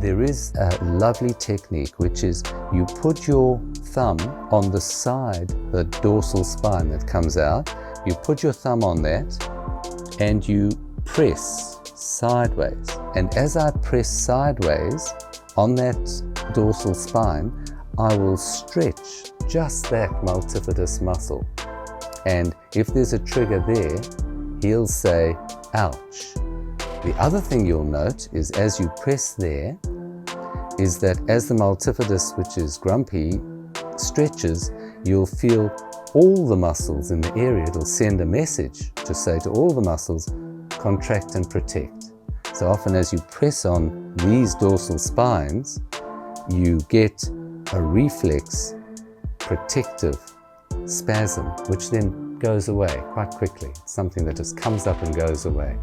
There is a lovely technique, which is you put your thumb on the side, the dorsal spine that comes out. You put your thumb on that and you press sideways. And as I press sideways on that dorsal spine, I will stretch just that multifidus muscle. And if there's a trigger there, he'll say, ouch. The other thing you'll note is as you press there, is that as the multifidus, which is grumpy, stretches, you'll feel all the muscles in the area. It'll send a message to say to all the muscles, contract and protect. So often as you press on these dorsal spines, you get a reflex protective spasm, which then goes away quite quickly. It's something that just comes up and goes away.